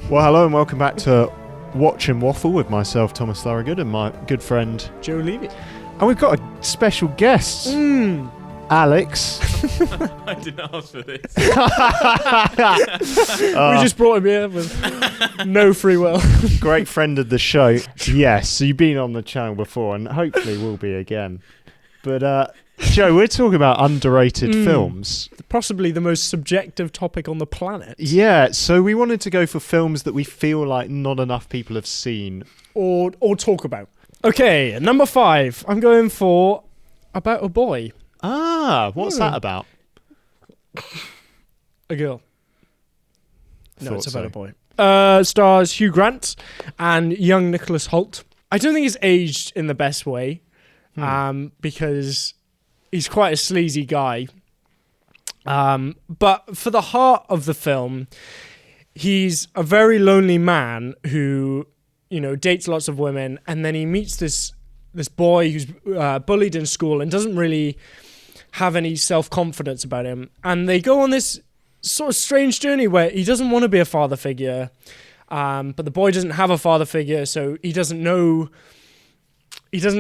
Well, hello and welcome back to Watch and Waffle with myself, Thomas Thorogood, and my good friend Joe Levy. And we've got a special guest, Alex. I didn't ask for this. We just brought him here with no free will. Great friend of the show. Yes, so you've been on the channel before and hopefully will be again. But Joe, we're talking about underrated films. Possibly the most subjective topic on the planet. Yeah, so we wanted to go for films that we feel like not enough people have seen. Or talk about. Okay, number 5. I'm going for About a Boy. Ah, what's that about? A girl. No, Thought it's about so. a boy. Stars Hugh Grant and young Nicholas Hoult. I don't think it's aged in the best way because he's quite a sleazy guy. But for the heart of the film, he's a very lonely man who, you know, dates lots of women, and then he meets this boy who's bullied in school and doesn't really have any self-confidence about him. And they go on this sort of strange journey where he doesn't want to be a father figure, but the boy doesn't have a father figure, so he doesn't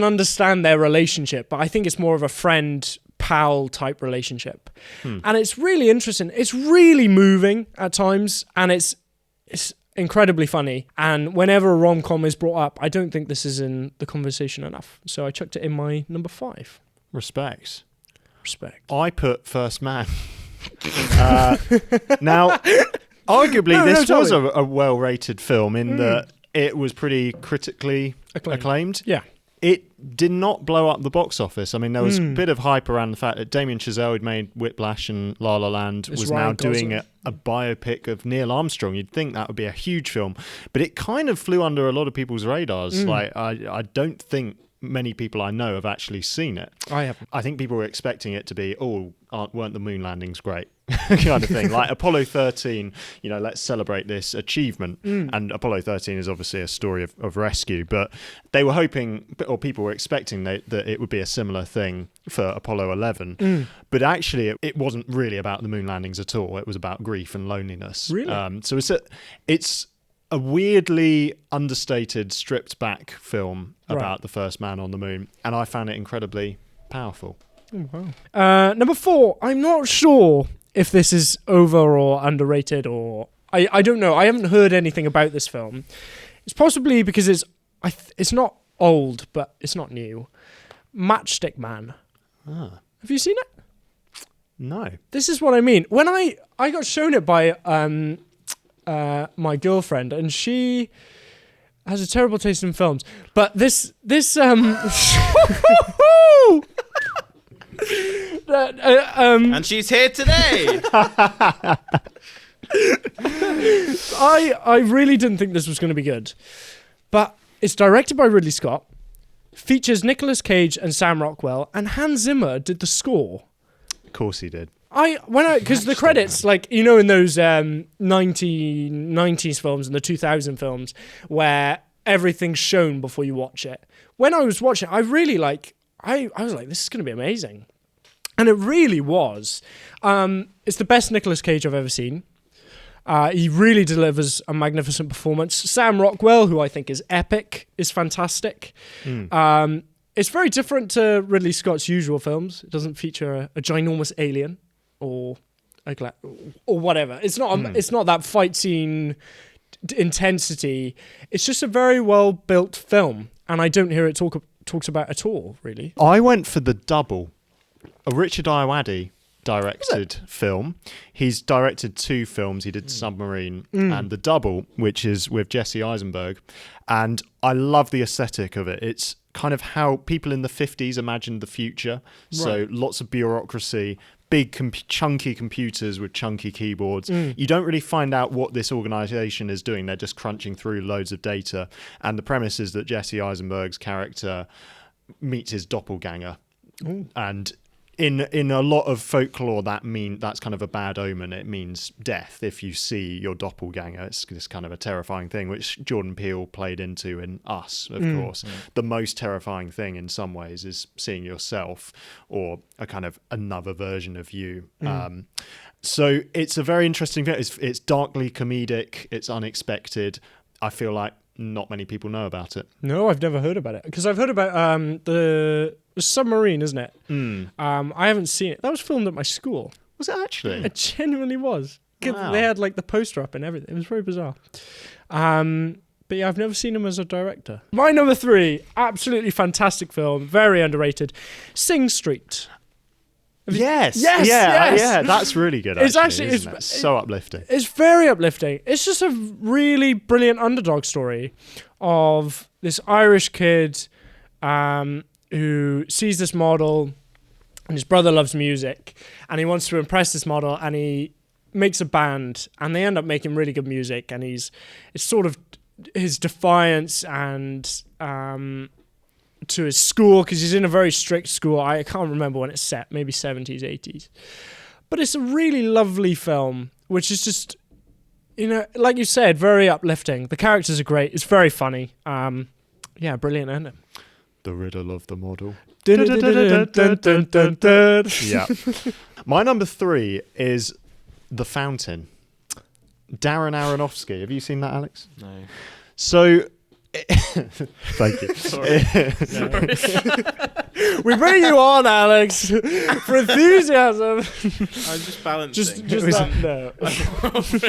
understand their relationship. But I think it's more of a friend-pal type relationship. And it's really interesting. It's really moving at times, and it's incredibly funny. And whenever a rom-com is brought up, I don't think this is in the conversation enough. So I chucked it in my number 5. Respect. I put First Man. Now, arguably, this was a well-rated film in that it was pretty critically acclaimed. Yeah. It did not blow up the box office. I mean, there was a bit of hype around the fact that Damien Chazelle, who'd made Whiplash and La La Land, was now doing a biopic of Neil Armstrong. You'd think that would be a huge film, but it kind of flew under a lot of people's radars. Like, I don't think many people I know have actually seen it. I haven't. I think people were expecting it to be, weren't the moon landings great? kind of thing. Like Apollo 13, you know, let's celebrate this achievement. And Apollo 13 is obviously a story of rescue, but they were hoping, or people were expecting that it would be a similar thing for Apollo 11. But actually, it wasn't really about the moon landings at all. It was about grief and loneliness. Really? So it's a weirdly understated, stripped back film about the first man on the moon, and I found it incredibly powerful. Oh, wow. Number 4, I'm not sure if this is over or underrated, or I don't know. I haven't heard anything about this film. It's possibly because it's not old, but it's not new. Matchstick Men. Ah. Have you seen it? No. This is what I mean. When I got shown it by my girlfriend, and she has a terrible taste in films, but this And she's here today. I really didn't think this was going to be good, but it's directed by Ridley Scott, features Nicolas Cage and Sam Rockwell, and Hans Zimmer did the score. Of course he did. Because the credits, like, you know, in those 1990s films and the 2000 films where everything's shown before you watch it. When I was watching it, I really I was like, this is going to be amazing. And it really was. It's the best Nicolas Cage I've ever seen. He really delivers a magnificent performance. Sam Rockwell, who I think is epic, is fantastic. It's very different to Ridley Scott's usual films. It doesn't feature a ginormous alien or whatever. It's not. It's not that fight scene intensity. It's just a very well built film, and I don't hear it talked about at all. Really, I went for The Double, a Richard Ayoade directed film. He's directed 2 films. He did Submarine and The Double, which is with Jesse Eisenberg, and I love the aesthetic of it. It's kind of how people in the 50s imagined the future. So lots of bureaucracy, big chunky computers with chunky keyboards. You don't really find out what this organization is doing. They're just crunching through loads of data. And the premise is that Jesse Eisenberg's character meets his doppelganger. And in a lot of folklore, that's kind of a bad omen. It means death if you see your doppelganger. It's this kind of a terrifying thing, which Jordan Peele played into in Us, of course. The most terrifying thing in some ways is seeing yourself or a kind of another version of you. So it's a very interesting film. It's darkly comedic. It's unexpected. I feel like not many people know about it. No, I've never heard about it. Because I've heard about the submarine, isn't it? I haven't seen it. That was filmed at my school. Was it actually? It genuinely was. Wow. They had like the poster up and everything. It was very bizarre. But yeah, I've never seen him as a director. My number 3, absolutely fantastic film, very underrated, Sing Street. Yes. Yes, Yeah. yes. Yeah. That's really good. It's isn't it? So uplifting. It's very uplifting. It's just a really brilliant underdog story of this Irish kid who sees this model, and his brother loves music, and he wants to impress this model, and he makes a band, and they end up making really good music, and it's sort of his defiance and to his school, because he's in a very strict school. I can't remember when it's set, maybe 70s, 80s. But it's a really lovely film, which is just, like you said, very uplifting. The characters are great. It's very funny. Brilliant ending. The riddle of the model. Yeah. Yeah. My number 3 is The Fountain. Darren Aronofsky. Have you seen that, Alex? No. So, thank you. Sorry. We bring you on, Alex, for enthusiasm. I'm just balancing. Just that, no.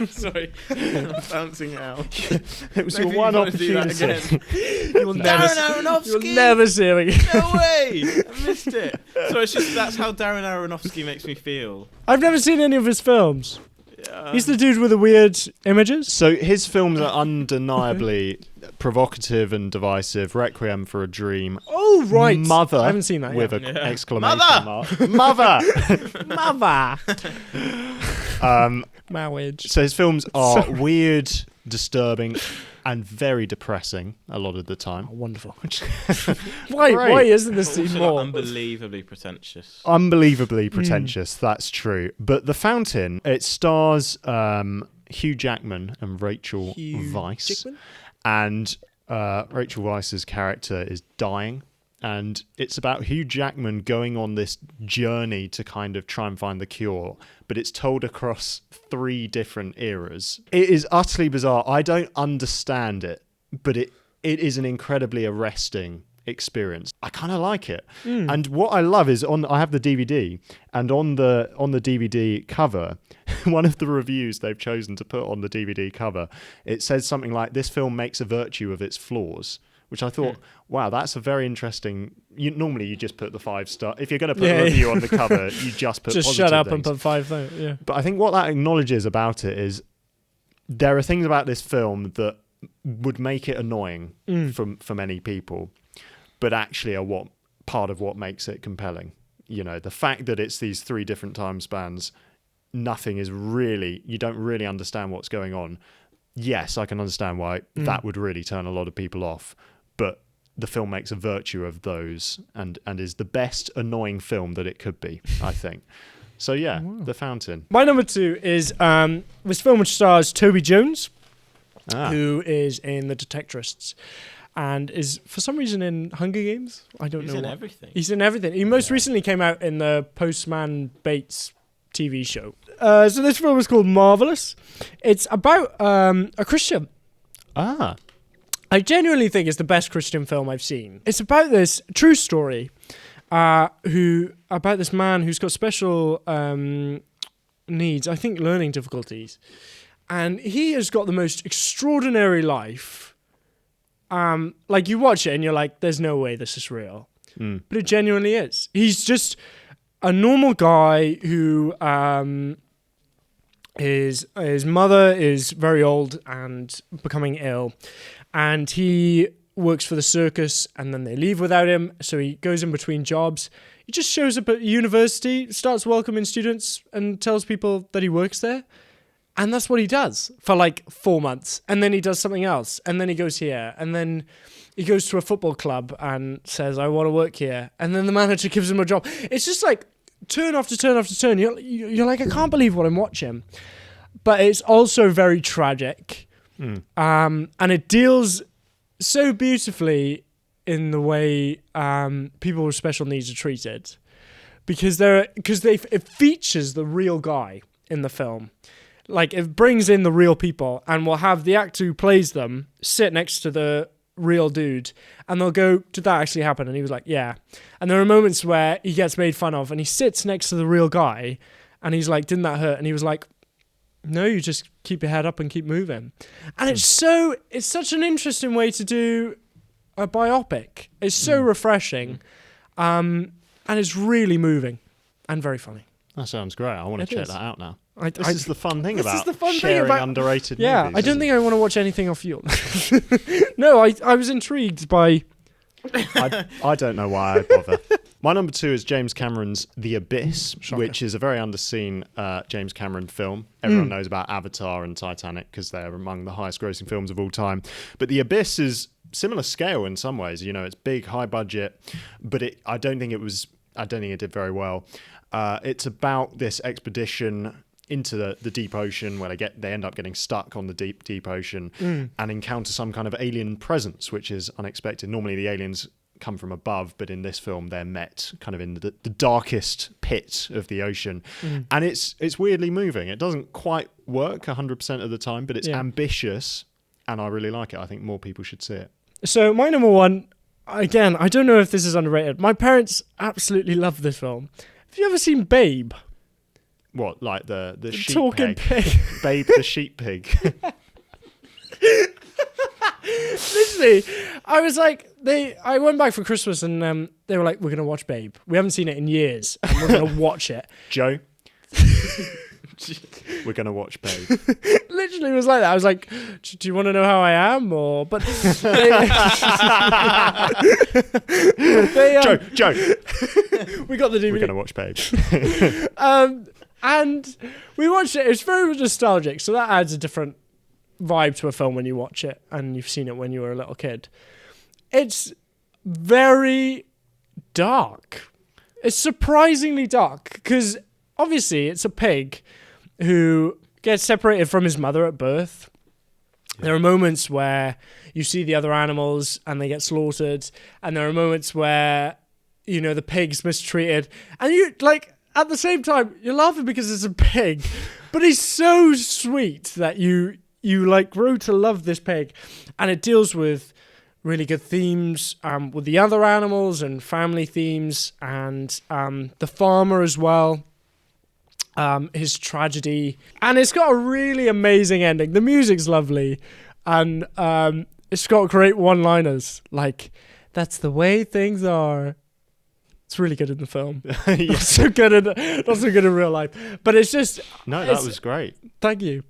Sorry. I'm balancing out. It was Maybe your one you wanna do that opportunity. again. You will never, Darren Aronofsky. you will never see him again. No way! I missed it. So it's just that's how Darren Aronofsky makes me feel. I've never seen any of his films. He's the dude with the weird images. So his films are undeniably provocative and divisive. Requiem for a Dream. Oh, right. Mother. I haven't seen that with yet. an exclamation Mother! mark. Mother! Mother. Marriage. So his films are weird, disturbing, and very depressing a lot of the time. Oh, wonderful. Why isn't this Also, scene like, more? unbelievably pretentious. Unbelievably pretentious, that's true. But The Fountain, it stars Hugh Jackman and Rachel Weisz. Jackman? And Rachel Weisz's character is dying. And it's about Hugh Jackman going on this journey to kind of try and find the cure. But it's told across 3 different eras. It is utterly bizarre. I don't understand it, but it is an incredibly arresting experience. I kind of like it. And what I love is I have the DVD, and on the DVD cover, one of the reviews they've chosen to put on the DVD cover, it says something like, "This film makes a virtue of its flaws." Which I thought, wow, that's a very interesting. Normally you just put the 5-star. If you're going to put a review on the cover, you just put just positive shut up things. and put 5 things. Yeah. But I think what that acknowledges about it is there are things about this film that would make it annoying for many people, but actually are part of what makes it compelling. The fact that it's these 3 different time spans, you don't really understand what's going on. Yes, I can understand why that would really turn a lot of people off. But the film makes a virtue of those and is the best annoying film that it could be, I think. So yeah, wow. The Fountain. My number 2 is this film which stars Toby Jones, who is in The Detectorists and is for some reason in Hunger Games. I don't know. He's in everything. He's in everything. He most recently came out in the Postman Bates TV show. So this film is called Marvellous. It's about a Christian. I genuinely think it's the best Christian film I've seen. It's about this true story about this man who's got special needs, I think learning difficulties. And he has got the most extraordinary life. Like you watch it and you're like, there's no way this is real. But it genuinely is. He's just a normal guy who his mother is very old and becoming ill. And he works for the circus, and then they leave without him, so he goes in between jobs. He just shows up at university, starts welcoming students, and tells people that he works there. And that's what he does for like 4 months. And then he does something else, and then he goes here, and then he goes to a football club and says, I want to work here. And then the manager gives him a job. It's just like turn after turn after turn. You're like, I can't believe what I'm watching. But it's also very tragic. And it deals so beautifully in the way people with special needs are treated. Because it features the real guy in the film. Like, it brings in the real people, and we'll have the actor who plays them sit next to the real dude, and they'll go, did that actually happen? And he was like, yeah. And there are moments where he gets made fun of, and he sits next to the real guy, and he's like, didn't that hurt? And he was like, no, you just keep your head up and keep moving. And it's such an interesting way to do a biopic. It's so refreshing, and it's really moving and very funny. That sounds great. I want to check that out now. This is the fun thing this about is the fun sharing thing about, underrated yeah, movies. I don't think I want to watch anything off you. No, I was intrigued by... I don't know why I bother. My number 2 is James Cameron's The Abyss, Shocker. which is a very underseen James Cameron film. Everyone knows about Avatar and Titanic because they're among the highest grossing films of all time. But The Abyss is similar scale in some ways. You know, it's big, high budget, but I don't think it did very well. It's about this expedition into the deep ocean where they end up getting stuck on the deep ocean and encounter some kind of alien presence, which is unexpected. Normally the aliens come from above, but in this film they're met kind of in the darkest pit of the ocean. And it's weirdly moving. It doesn't quite work 100% of the time, but it's ambitious, and I really like it. I think more people should see it. So my number 1, again, I don't know if this is underrated. My parents absolutely love this film. Have you ever seen Babe? What, like the sheep talking pig? Babe the sheep pig. Literally, I was like, I went back for Christmas and they were like, we're going to watch Babe. We haven't seen it in years and we're going to watch it. Joe, we're going to watch Babe. Literally, it was like that. I was like, do you want to know how I am? But Joe, we got the DVD. we're going to watch Babe. And we watched it. It's very nostalgic, so that adds a different vibe to a film when you watch it and you've seen it when you were a little kid. It's very dark. It's surprisingly dark because obviously it's a pig who gets separated from his mother at birth. There are moments where you see the other animals and they get slaughtered, and there are moments where, you know, the pig's mistreated, and you like at the same time you're laughing because it's a pig, but he's so sweet that you like grow to love this pig. And it deals with really good themes with the other animals and family themes, and the farmer as well. His tragedy, and it's got a really amazing ending. The music's lovely, and it's got great one-liners like, that's the way things are. It's really good in the film. Not so good in real life, but it's just that was great. Thank you.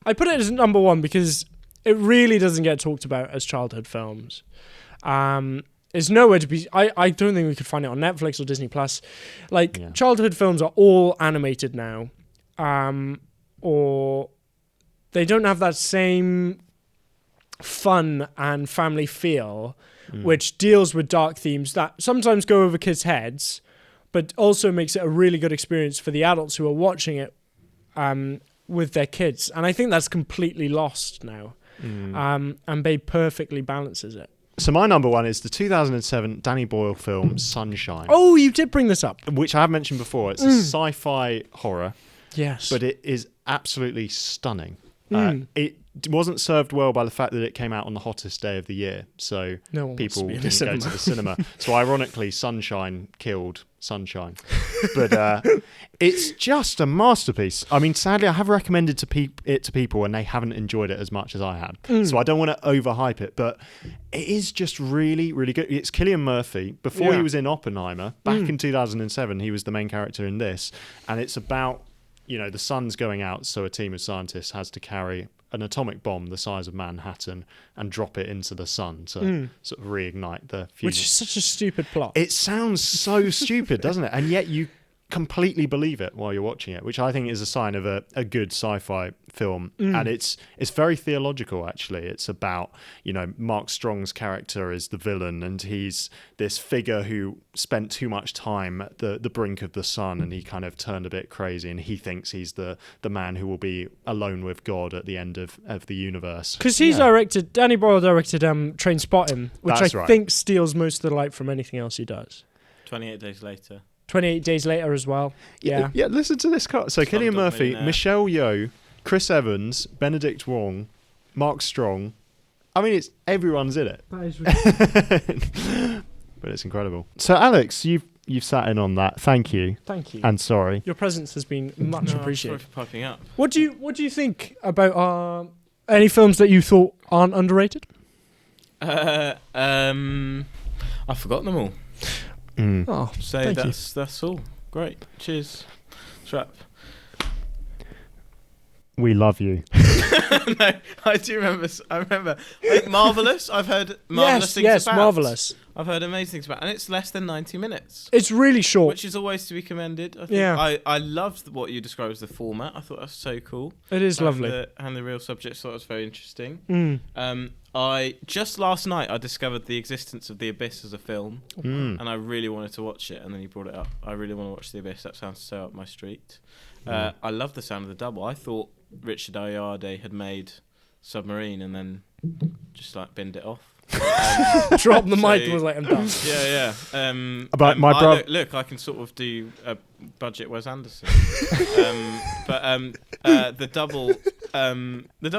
I put it as number 1 because it really doesn't get talked about as childhood films. It's nowhere to be. I don't think we could find it on Netflix or Disney Plus. Childhood films are all animated now, or they don't have that same fun and family feel, which deals with dark themes that sometimes go over kids' heads, but also makes it a really good experience for the adults who are watching it with their kids. And I think that's completely lost now. And Babe perfectly balances it. So my number 1 is the 2007 Danny Boyle film Sunshine. Oh, you did bring this up. Which I have mentioned before. It's a sci-fi horror. Yes. But it is absolutely stunning. It wasn't served well by the fact that it came out on the hottest day of the year. So people didn't go to the cinema. So ironically, Sunshine killed Sunshine. But it's just a masterpiece. I mean, sadly, I have recommended it to people and they haven't enjoyed it as much as I have. So I don't want to overhype it, but it is just really, really good. It's Cillian Murphy. Before he was in Oppenheimer, back in 2007, he was the main character in this. And it's about, you know, the sun's going out, so a team of scientists has to carry an atomic bomb the size of Manhattan and drop it into the sun to sort of reignite the fusion. Which is such a stupid plot. It sounds so stupid, doesn't it? And yet you completely believe it while you're watching it, which I think is a sign of a good sci-fi film. And it's very theological, actually. It's about, Mark Strong's character is the villain, and he's this figure who spent too much time at the brink of the sun, and he kind of turned a bit crazy, and he thinks he's the man who will be alone with God at the end of the universe. Because Danny Boyle directed Trainspotting, which That's I right. think steals most of the light from anything else he does. 28 Days Later. 28 Days Later as well. Yeah. Yeah, listen to this cut. So Cillian Murphy, Millionaire. Michelle Yeoh, Chris Evans, Benedict Wong, Mark Strong. I mean, everyone's in it. That is ridiculous. But it's incredible. So Alex, you've sat in on that. Thank you. Thank you. And sorry. Your presence has been much No, appreciated. sorry for piping up. What do you think about any films that you thought aren't underrated? I've forgotten them all. Oh, So thank you. that's all. Great. Cheers. Trap. We love you. No, I do remember. I think Marvellous. I've heard marvelous things yes, about. Marvellous. I've heard amazing things about, and it's less than 90 minutes, It's really short. which is always to be commended. I think Yeah. I loved what you described as the format. I thought that was so cool. It is lovely. And the real subject. Thought it was very interesting. Mm. I just last night I discovered the existence of The Abyss as a film, and I really wanted to watch it. And then you brought it up. I really want to watch The Abyss. That sounds so up my street. I love the sound of the double. I thought Richard Ayoade had made Submarine and then just like binned it off. Drop the mic so- and was like, I'm done. Yeah. But my bro- look, I can sort of do a budget Wes Anderson. The double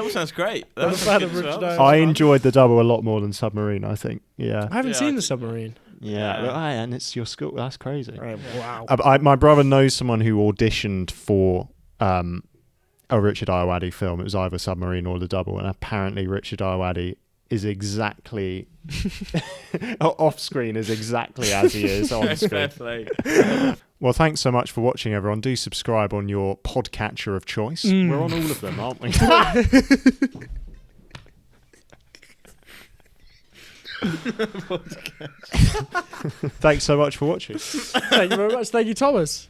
sounds great. I'm a That fan sounds of good as Richard well. Ayoade. I enjoyed the double a lot more than Submarine, I think. Yeah. I haven't Yeah, seen I The did. Submarine. Yeah. Yeah. And it's your school. That's crazy. Wow. My brother knows someone who auditioned for a Richard Ayoade film. It was either Submarine or The Double, and apparently Richard Ayoade is exactly off screen is exactly as he is on Fair screen. play. Well, thanks so much for watching, everyone. Do subscribe on your podcatcher of choice. We're on all of them, aren't we? Thanks so much for watching. Thank you very much. Thank you, Thomas.